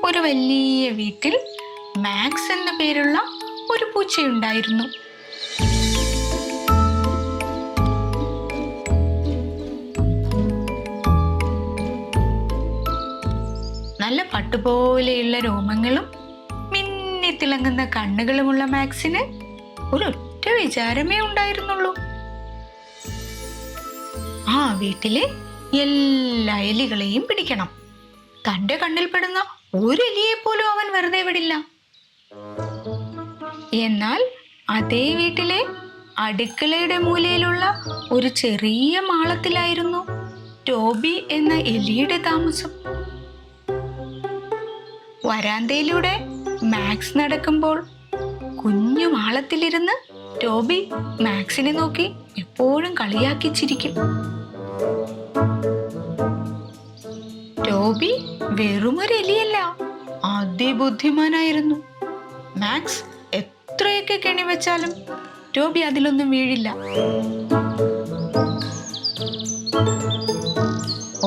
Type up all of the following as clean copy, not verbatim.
ഒരു വലിയ വീട്ടിൽ മാക്സ് എന്ന പേരുള്ള ഒരു പൂച്ചയുണ്ടായിരുന്നു. നല്ല പട്ടുപോലെയുള്ള രോമങ്ങളും മിന്നി തിളങ്ങുന്ന കണ്ണുകളുമുള്ള മാക്സിന് ഒരൊറ്റ വിചാരമേ ഉണ്ടായിരുന്നുള്ളൂ. ആ വീട്ടിലെ എല്ലാ എലികളെയും പിടിക്കണം. തന്റെ കണ്ണിൽപ്പെടുന്ന ഒരു എലിയെ പോലും അവൻ വെറുതെ വിടില്ല. എന്നാൽ അതേ വീട്ടിലെ അടുക്കളയുടെ മൂലയിലുള്ള ഒരു ചെറിയ മാളത്തിലായിരുന്നു ടോബി എന്ന എലിയുടെ താമസം. വരാന്തയിലൂടെ മാക്സ് നടക്കുമ്പോൾ കുഞ്ഞു മാളത്തിലിരുന്ന് ടോബി മാക്സിനെ നോക്കി എപ്പോഴും കളിയാക്കി ചിരിക്കും. ടോബി വെറുമൊരു എലിയല്ല, അതിബുദ്ധിമാനായിരുന്നു. മാക്സ് എത്രയൊക്കെ കെണി വെച്ചാലും ടോബി അതിലൊന്നും വീഴില്ല.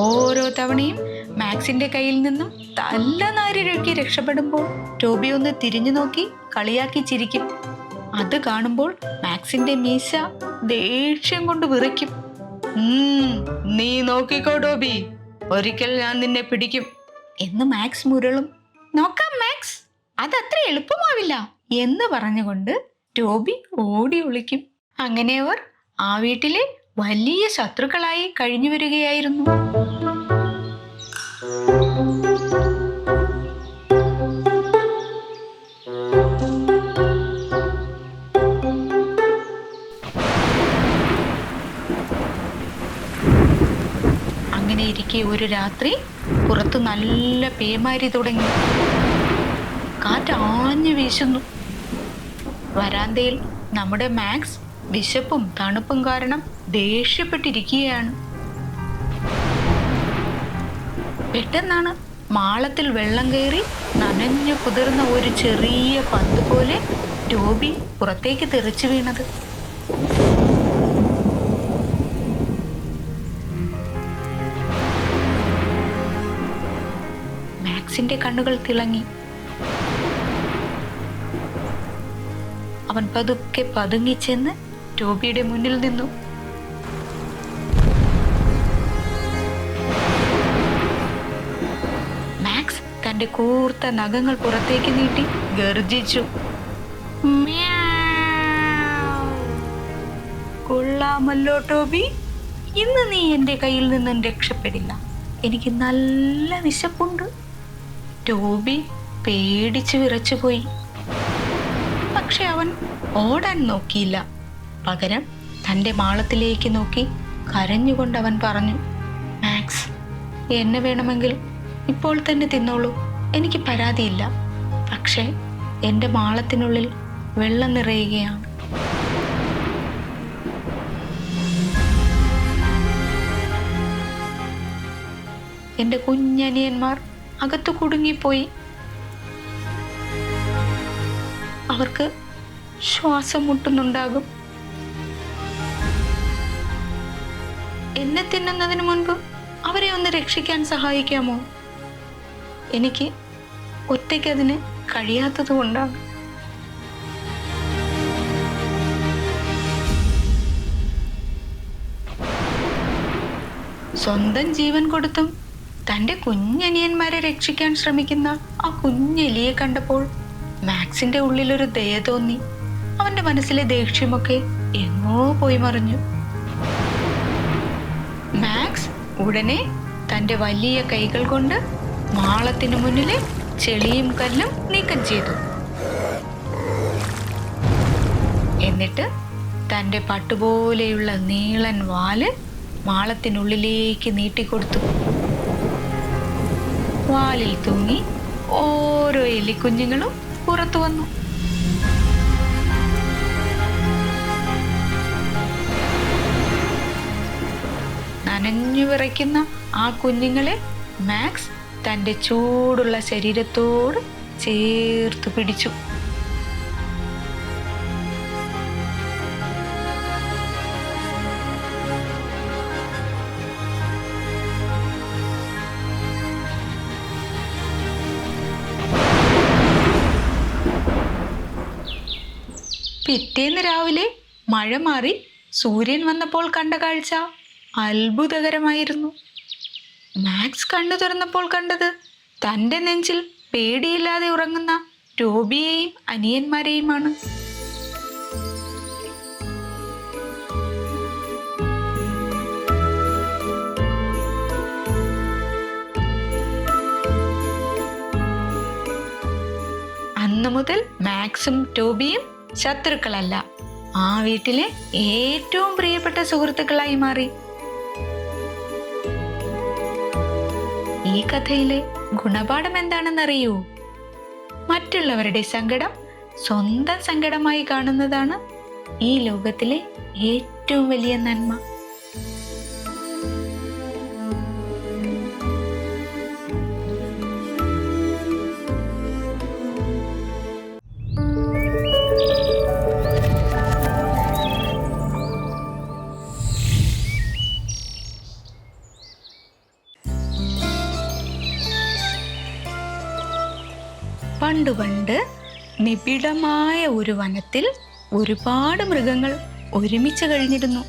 ഓരോ തവണയും മാക്സിന്റെ കയ്യിൽ നിന്നും തല്ല നാരിഴക്കി രക്ഷപ്പെടുമ്പോൾ ടോബി ഒന്ന് തിരിഞ്ഞു നോക്കി കളിയാക്കി ചിരിക്കും. അത് കാണുമ്പോൾ മാക്സിന്റെ മീശ ദേഷ്യം കൊണ്ട് വിറയ്ക്കും. നീ നോക്കിക്കോ ടോബി, ഒരിക്കൽ ഞാൻ നിന്നെ പിടിക്കും എന്ന് മാക്സ് മുരളും. നോക്കാം മാക്സ്, അതത്ര എളുപ്പമാവില്ല എന്ന് പറഞ്ഞുകൊണ്ട് ടോബി ഓടി ഒളിക്കും. അങ്ങനെ അവർ ആ വീട്ടിലെ വലിയ ശത്രുക്കളായി കഴിഞ്ഞു വരികയായിരുന്നു. അങ്ങനെ ഇരിക്കെ ഒരു രാത്രി പുറത്ത് നല്ല പേമാരി തുടങ്ങി. കാറ്റ് ആഞ്ഞു വീശുന്നു. വരാന്തയിൽ നമ്മുടെ മാക്സ് വിശപ്പും തണുപ്പും കാരണം ദേഷ്യപ്പെട്ടിരിക്കുകയാണ്. പെട്ടെന്നാണ് മാളത്തിൽ വെള്ളം കയറി നനഞ്ഞു കുതിർന്ന ഒരു ചെറിയ പന്ത് പോലെ ടോബി പുറത്തേക്ക് തെറിച്ചു വീണത്. മാക്സിന്റെ കണ്ണുകൾ തിളങ്ങി. അവൻ പതുക്കെ പതുങ്ങിച്ചെന്ന് ടോബിയുടെ മുന്നിൽ നിന്നു. മാക്സ് തന്റെ കൂർത്ത നഖങ്ങൾ പുറത്തേക്ക് നീട്ടി ഗർജിച്ചു. കൊള്ളാമല്ലോ ടോബി, ഇന്ന് നീ എന്റെ കയ്യിൽ നിന്നും രക്ഷപ്പെടില്ല. എനിക്ക് നല്ല വിശപ്പുണ്ട്. ടോബി പേടിച്ചു വിറച്ചുപോയി. പക്ഷെ അവൻ ഓടാൻ നോക്കിയില്ല. പകരം തന്റെ മാളത്തിലേക്ക് നോക്കി കരഞ്ഞുകൊണ്ട് അവൻ പറഞ്ഞു, മാക്സ്, എന്നെ വേണമെങ്കിൽ ഇപ്പോൾ തന്നെ തിന്നോളൂ, എനിക്ക് പരാതിയില്ല. പക്ഷേ എൻ്റെ മാളത്തിനുള്ളിൽ വെള്ളം നിറയുകയാണ്. എൻ്റെ കുഞ്ഞനിയന്മാർ അകത്തു കുടുങ്ങിപ്പോയി. അവർക്ക് ശ്വാസം മുട്ടുന്നുണ്ടാകും. എന്നെ തിന്നുന്നതിന് മുൻപ് അവരെ ഒന്ന് രക്ഷിക്കാൻ സഹായിക്കാമോ? എനിക്ക് ഒറ്റയ്ക്കതിന് കഴിയാത്തത് കൊണ്ടാണ്. സ്വന്തം ജീവൻ കൊടുത്തും തൻ്റെ കുഞ്ഞനിയന്മാരെ രക്ഷിക്കാൻ ശ്രമിക്കുന്ന ആ കുഞ്ഞെലിയെ കണ്ടപ്പോൾ മാക്സിന്റെ ഉള്ളിലൊരു ദയ തോന്നി. അവന്റെ മനസ്സിലെ ദേഷ്യമൊക്കെ എങ്ങോ പോയി മറിഞ്ഞു. മാക്സ് ഉടനെ തന്റെ വലിയ കൈകൾ കൊണ്ട് മാളത്തിനു മുന്നിലെ ചെളിയും കല്ലും നീക്കം ചെയ്തു. എന്നിട്ട് തന്റെ പട്ടുപോലെയുള്ള നീളൻ വാല് മാളത്തിനുള്ളിലേക്ക് നീട്ടിക്കൊടുത്തു. വാലിൽ തൂങ്ങി ഓരോ എലിക്കുഞ്ഞുങ്ങളും പുറത്തു വന്നു. നനഞ്ഞു വിറയ്ക്കുന്ന ആ കുഞ്ഞുങ്ങളെ മാക്സ് തന്റെ ചൂടുള്ള ശരീരത്തോട് ചേർത്ത് പിടിച്ചു. പിറ്റേന്ന് രാവിലെ മഴ മാറി സൂര്യൻ വന്നപ്പോൾ കണ്ട കാഴ്ച അത്ഭുതകരമായിരുന്നു. മാക്സ് കണ്ണു തുറന്നപ്പോൾ കണ്ടത് തൻ്റെ നെഞ്ചിൽ പേടിയില്ലാതെ ഉറങ്ങുന്ന ടോബിയെയും അനിയന്മാരെയുമാണ്. അന്നു മുതൽ മാക്സും ടോബിയും ശത്രുക്കളല്ല, ആ വീട്ടിലെ ഏറ്റവും പ്രിയപ്പെട്ട സുഹൃത്തുക്കളായി മാറി. ഈ കഥയിലെ ഗുണപാഠം എന്താണെന്നറിയൂ? മറ്റുള്ളവരുടെ സങ്കടം സ്വന്തം സങ്കടമായി കാണുന്നതാണ് ഈ ലോകത്തിലെ ഏറ്റവും വലിയ നന്മ. പണ്ട് നിബിഡമായ ഒരു വനത്തിൽ ഒരുപാട് മൃഗങ്ങൾ ഒരുമിച്ച് കഴിഞ്ഞിരുന്നു.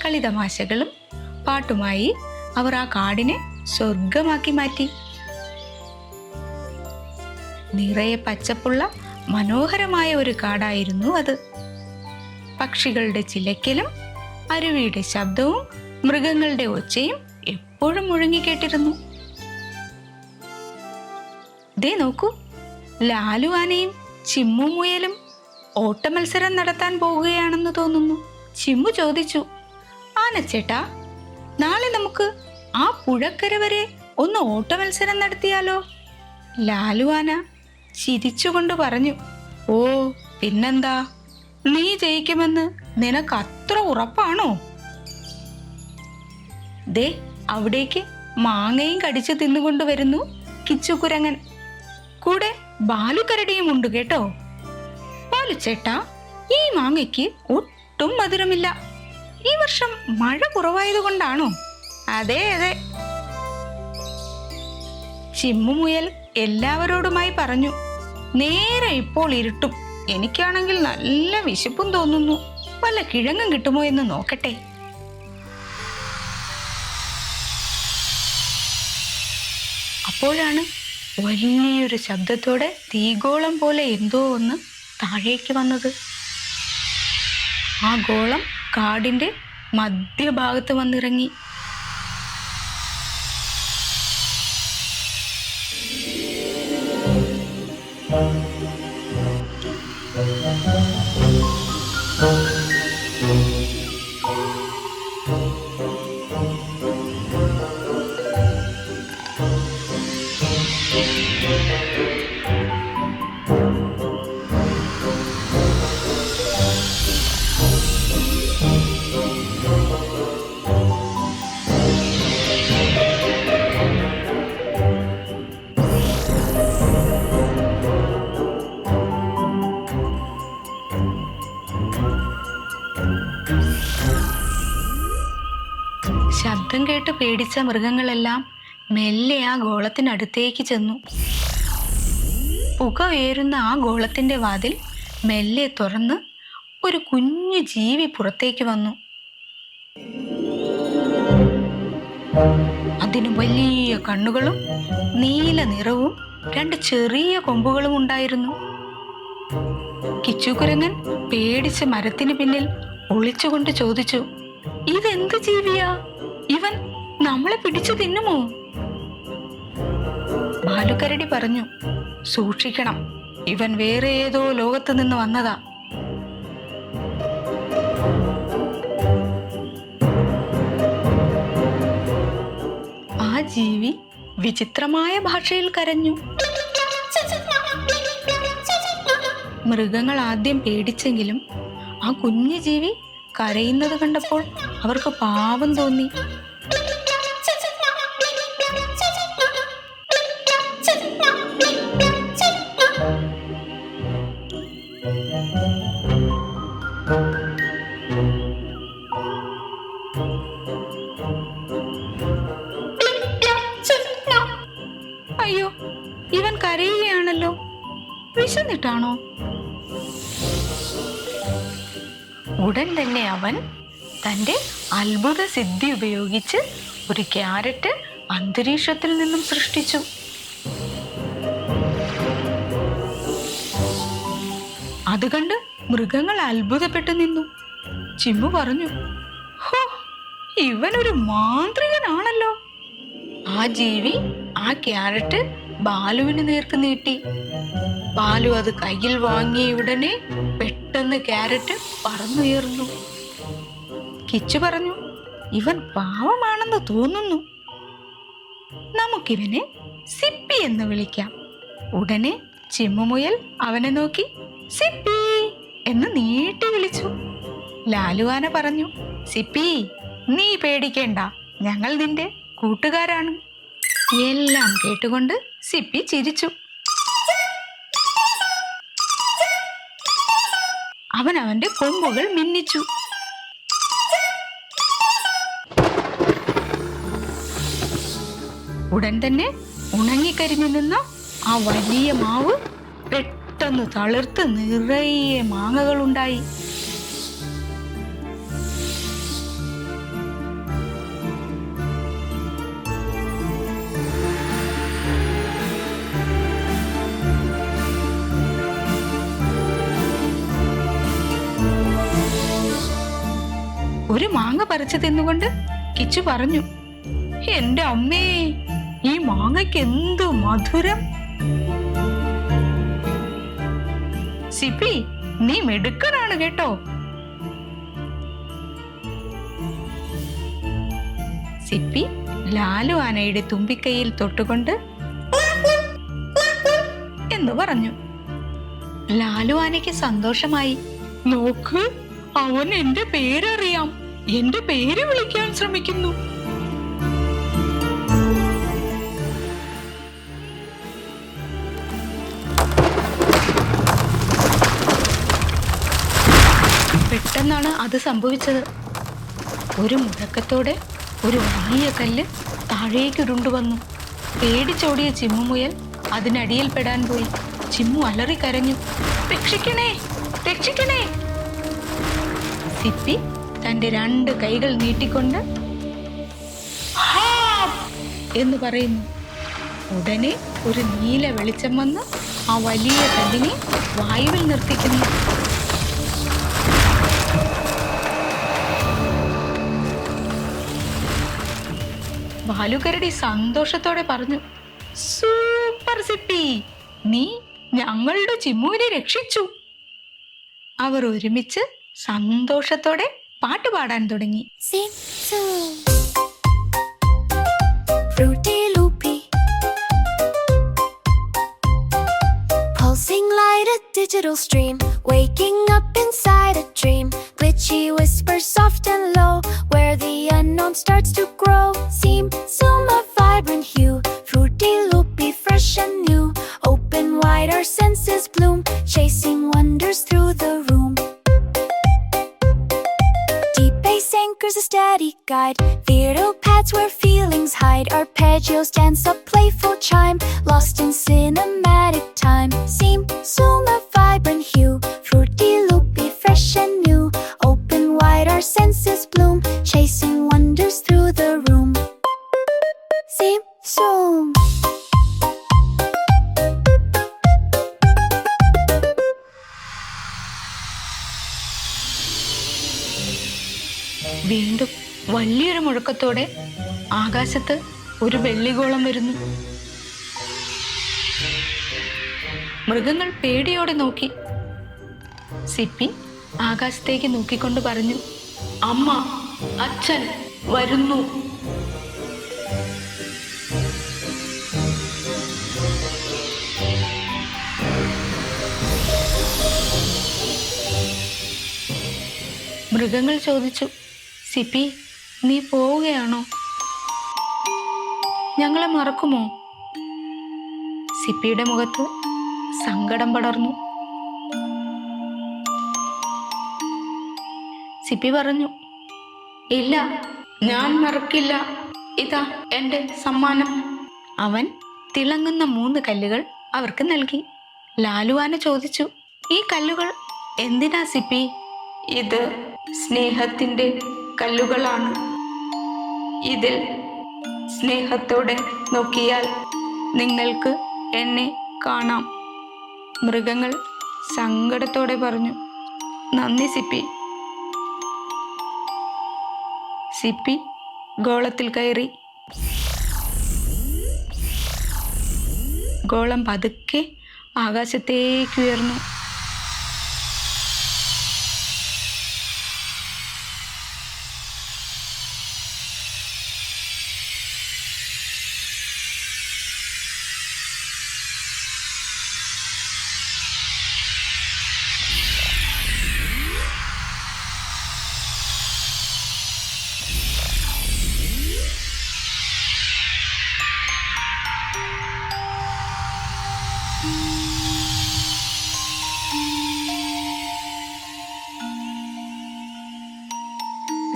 കളിതമാശകളും പാട്ടുമായി അവർ ആ കാടിനെ സ്വർഗമാക്കി മാറ്റി. നിറയെ പച്ചപ്പുള്ള മനോഹരമായ ഒരു കാടായിരുന്നു അത്. പക്ഷികളുടെ ചിലക്കലും അരുവിയുടെ ശബ്ദവും മൃഗങ്ങളുടെ ഒച്ചയും എപ്പോഴും മുഴങ്ങിക്കേട്ടിരുന്നു. ദേ നോക്കൂ, ലാലു ആനയും ചിമ്മു മുയലും ഓട്ടമത്സരം നടത്താൻ പോകുകയാണെന്ന് തോന്നുന്നു. ചിമ്മു ചോദിച്ചു, ആനച്ചേട്ടാ, നാളെ നമുക്ക് ആ പുഴക്കര വരെ ഒന്ന് ഓട്ടമത്സരം നടത്തിയാലോ? ലാലു ആന ചിരിച്ചുകൊണ്ട് പറഞ്ഞു, ഓ പിന്നെന്താ, നീ ജയിക്കുമെന്ന് നിനക്ക് അത്ര ഉറപ്പാണോ? ദേ അവിടേക്ക് മാങ്ങയും കടിച്ചു തിന്നുകൊണ്ട് വരുന്നു കിച്ചുകുരങ്ങൻ. കൂടെ ബാലുക്കരടിയും ഉണ്ട് കേട്ടോ. ബാലുച്ചേട്ടാ, ഈ മാങ്ങയ്ക്ക് ഒട്ടും മധുരമില്ല. ഈ വർഷം മഴ കുറവായതുകൊണ്ടാണോ? അതെ അതെ, ചിമ്മുമുയൽ എല്ലാവരോടുമായി പറഞ്ഞു. നേരെ ഇപ്പോൾ ഇരുട്ടും. എനിക്കാണെങ്കിൽ നല്ല വിശപ്പും തോന്നുന്നു. വല്ല കിഴങ്ങും കിട്ടുമോ എന്ന് നോക്കട്ടെ. അപ്പോഴാണ് വലിയൊരു ശബ്ദത്തോടെ തീഗോളം പോലെ എന്തോ ഒന്ന് താഴേക്ക് വന്നത്. ആ ഗോളം കാടിന്റെ മധ്യഭാഗത്ത് വന്നിറങ്ങി. ശബ്ദം കേട്ട് പേടിച്ച മൃഗങ്ങളെല്ലാം മെല്ലെ ആ ഗോളത്തിനടുത്തേക്ക് ചെന്നു. പുക ഉയരുന്ന ആ ഗോളത്തിന്റെ വാതിൽ മെല്ലെ തുറന്ന് ഒരു കുഞ്ഞു ജീവി പുറത്തേക്ക് വന്നു. അതിന് വലിയ കണ്ണുകളും നീല നിറവും 2 ചെറിയ കൊമ്പുകളും ഉണ്ടായിരുന്നു. കിച്ചുകുരങ്ങൻ പേടിച്ച് മരത്തിന് പിന്നിൽ ഒളിച്ചുകൊണ്ട് ചോദിച്ചു, ഇതെന്ത് ജീവിയാ? ഇവൻ നമ്മളെ പിടിച്ചു തിന്നുമോ? ബാലുക്കരടി പറഞ്ഞു, സൂക്ഷിക്കണം, ഇവൻ വേറെ ഏതോ ലോകത്ത് നിന്ന് വന്നതാ. ആ ജീവി വിചിത്രമായ ഭാഷയിൽ കരഞ്ഞു. മൃഗങ്ങൾ ആദ്യം പേടിച്ചെങ്കിലും ആ കുഞ്ഞു ജീവി കരയുന്നത് കണ്ടപ്പോൾ അവർക്ക് പാവം തോന്നി. അയ്യോ, ഇവൻ കരയുകയാണല്ലോ. വിശന്നിട്ടാണോ? ഉടൻ തന്നെ അവൻ തൻ്റെ അത്ഭുത സിദ്ധി ഉപയോഗിച്ച് ഒരു ക്യാരറ്റ് അന്തരീക്ഷത്തിൽ നിന്നും സൃഷ്ടിച്ചു. അത് കണ്ട് മൃഗങ്ങൾ അത്ഭുതപ്പെട്ടു നിന്നു. ചിമ്മു പറഞ്ഞു, ഹോ, ഇവനൊരു മാന്ത്രികനാണല്ലോ. ആ ജീവി ആ ക്യാരറ്റ് ബാലുവിന് നേർക്ക് നീട്ടി. ബാലു അത് കയ്യിൽ വാങ്ങിയ ഉടനെ പെട്ടെന്ന് ക്യാരറ്റ് പറന്നുയർന്നു. കിച്ചു പറഞ്ഞു, ഇവൻ പാവമാണെന്ന് തോന്നുന്നു. നമുക്കിവനെ സിപ്പി എന്ന് വിളിക്കാം. ഉടനെ ചിമ്മുമുയൽ അവനെ നോക്കി സിപ്പി എന്ന് നീട്ടി വിളിച്ചു. ലാലുവാന പറഞ്ഞു, സിപ്പി, നീ പേടിക്കേണ്ട, ഞങ്ങൾ നിന്റെ കൂട്ടുകാരാണ്. എല്ലാം കേട്ടുകൊണ്ട് സിപ്പി ചിരിച്ചു. അവൻ അവന്റെ കൊമ്പുകൾ മിന്നിച്ചു. ഉടൻ തന്നെ ഉണങ്ങിക്കരിഞ്ഞു നിന്ന ആ വലിയ മാവ് പെട്ടെന്ന് തളിർത്ത് നിറയെ മാങ്ങകൾ ഉണ്ടായി. ഒരു മാങ്ങ പറിച്ചു തിന്നുകൊണ്ട് കിച്ചു പറഞ്ഞു, എന്റെ അമ്മേ, ഈ മാങ്ങയ്ക്ക് എന്ത് മധുരം. സിപ്പി, നീ മിടുക്കനാണ് കേട്ടോ. സിപ്പി ലാലു ആനയുടെ തുമ്പിക്കൈയിൽ തൊട്ടുകൊണ്ട് എന്ന് പറഞ്ഞു. ലാലു ആനയ്ക്ക് സന്തോഷമായി. നോക്ക്, അവൻ എന്റെ പേരറിയാം, എന്റെ പേര് വിളിക്കാൻ ശ്രമിക്കുന്നു. പെട്ടെന്നാണ് അത് സംഭവിച്ചത്. ഒരു മുഴക്കത്തോടെ ഒരു വലിയ കല്ല് താഴേക്ക് ഉരുണ്ടുവന്നു. പേടിച്ചോടിയ ചിമ്മുമുയൽ അതിനടിയിൽ പെടാൻ പോയി. ചിമ്മു അലറി കരഞ്ഞു, രക്ഷിക്കണേ, രക്ഷിക്കണേ. സിപ്പി തന്റെ 2 കൈകൾ നീട്ടിക്കൊണ്ട് എന്ന് പറയുന്നു. ഉടനെ ഒരു നീല വെളിച്ചം വന്ന് ആ വലിയ കല്ലിനെ വായുവിൽ നിർത്തിക്കുന്നു. ബാലുകരടി സന്തോഷത്തോടെ പറഞ്ഞു, സൂപ്പർ സിപ്പി, നീ ഞങ്ങളുടെ ചിമ്മുവിനെ രക്ഷിച്ചു. അവർ ഒരുമിച്ച് സന്തോഷത്തോടെ പാട്ടുപാടാൻ തുടങ്ങി. Pulsing like a digital stream, waking up inside a dream. Glitchy whispers soft and low, where the unknown starts to grow. Zoom a vibrant hue, fruity loopy, fresh and new. Open wide, our senses bloom, chasing wonders through the room. Deep bass anchors a steady guide, viral paths where feelings hide. Arpeggios dance a playful chime, lost in cinematic time. Zoom a vibrant hue, fruity loopy, fresh and new. Open wide, our senses bloom, chasing wonders through the room. Zoom. വീണ്ടും വലിയൊരു മുഴക്കത്തോടെ ആകാശത്ത് ഒരു വെള്ളിഗോളം വരുന്നു. മൃഗങ്ങൾ പേടിയോടെ നോക്കി. Sippy ആകാശത്തേക്ക് നോക്കിക്കൊണ്ട് പറഞ്ഞു, അമ്മ, അച്ഛൻ വരുന്നു. മൃഗങ്ങൾ ചോദിച്ചു, സിപ്പി, നീ പോവുകയാണോ? ഞങ്ങളെ മറക്കുമോ? സിപ്പിയുടെ മുഖത്ത് സങ്കടം പടർന്നു. സിപ്പി പറഞ്ഞു, ഇല്ല, ഞാൻ മറക്കില്ല. ഇതാ എൻ്റെ സമ്മാനം. അവൻ തിളങ്ങുന്ന 3 കല്ലുകൾ അവർക്ക് നൽകി. ലാലുവാന ചോദിച്ചു, ഈ കല്ലുകൾ എന്തിനാ സിപ്പി? ഇത് സ്നേഹത്തിൻ്റെ കല്ലുകളാണ്. ഇതിൽ സ്നേഹത്തോടെ നോക്കിയാൽ നിങ്ങൾക്ക് എന്നെ കാണാം. മൃഗങ്ങൾ സങ്കടത്തോടെ പറഞ്ഞു. നന്ദി സിപ്പി. സിപ്പി ഗോളത്തിൽ കയറി. ഗോളം പതുക്കെ ആകാശത്തേക്ക് ഉയർന്നു.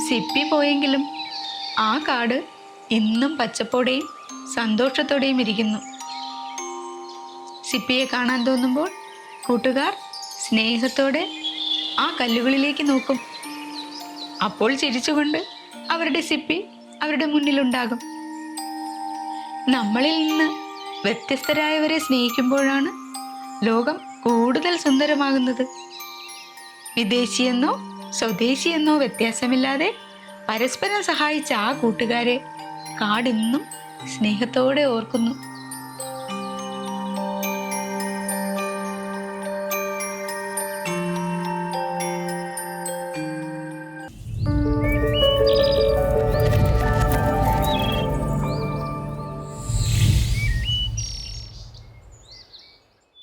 സിപ്പി പോയെങ്കിലും ആ കാട് ഇന്നും പച്ചപ്പോടെയും സന്തോഷത്തോടെയും ഇരിക്കുന്നു. സിപ്പിയെ കാണാൻ തോന്നുമ്പോൾ കൂട്ടുകാർ സ്നേഹത്തോടെ ആ കല്ലുകളിലേക്ക് നോക്കും. അപ്പോൾ ചിരിച്ചുകൊണ്ട് അവരുടെ സിപ്പി അവരുടെ മുന്നിലുണ്ടാകും. നമ്മളിൽ നിന്ന് വ്യത്യസ്തരായവരെ സ്നേഹിക്കുമ്പോഴാണ് ലോകം കൂടുതൽ സുന്ദരമാകുന്നത്. വിദേശിയെന്നോ സ്വദേശിയെന്നോ വ്യത്യാസമില്ലാതെ പരസ്പരം സഹായിച്ച ആ കൂട്ടുകാരെ കാടിന്നും സ്നേഹത്തോടെ ഓർക്കുന്നു.